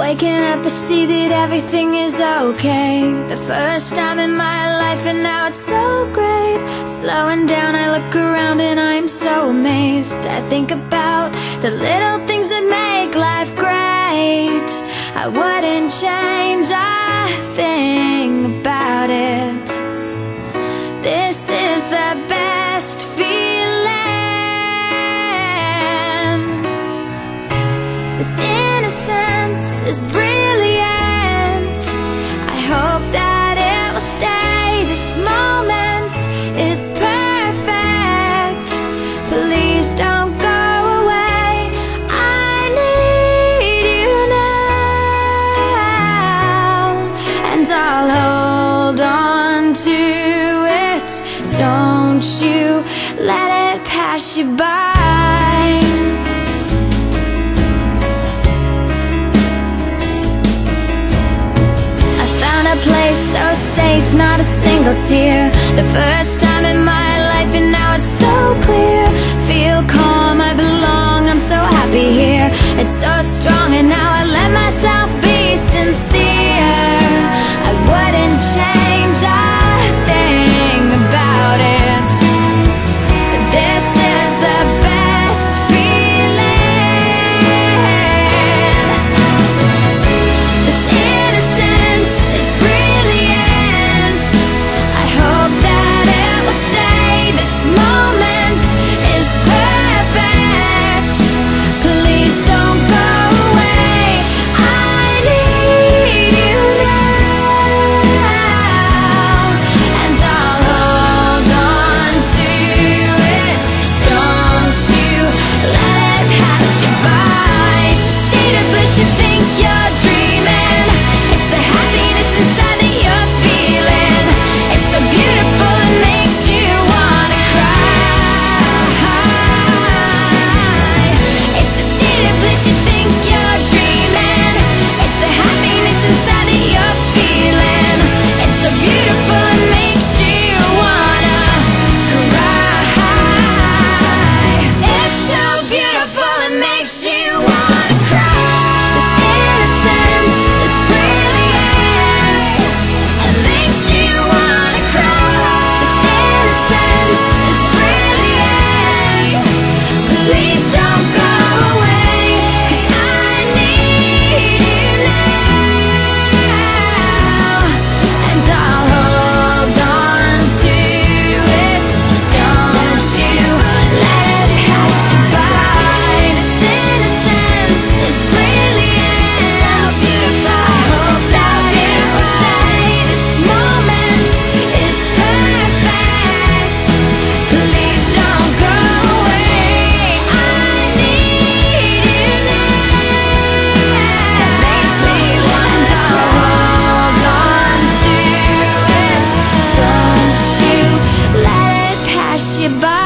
Waking up, I see that everything is okay. The first time in my life, and now it's so great. Slowing down, I look around and I'm so amazed. I think about the little things that make life great. I wouldn't change a thing about it. This is the best feeling. This innocence is brilliant. I hope that it will stay. This moment is perfect. Please don't go away. I need you now, and I'll hold on to it. Don't you let it pass you by. A place so safe, not a single tear. The first time in my life, and now it's so clear. Feel calm, I belong, I'm so happy here. It's so strong, and now I let myself be sincere. I wouldn't change a thing about it. This is the best feeling. This innocence is brilliant. I hope that it will stay. This moment is perfect. Please don't go away. I need you now, and I'll hold on to it. Don't you let it pass you by. It's a state of bliss, you think you're dreaming. It's the happiness inside that you're feeling. It's so beautiful, it makes you wanna cry. It's a state of bliss, you think you're dreaming. It's the happiness inside that you're feeling. It's so beautiful, it makes you wanna cry. It's so beautiful, it makes you wanna cry. This innocence is brilliant. It makes you wanna cry. This innocence is brilliant. Please don't go away, 'cause I need you now, and I'll hold on to it. Don't you let it pass you by. This innocence is brilliant. It's so beautiful. I hope that it will stay. This moment is perfect. Please don't go away. I need you now. It makes me want to hold on to it. Don't you let it pass you by.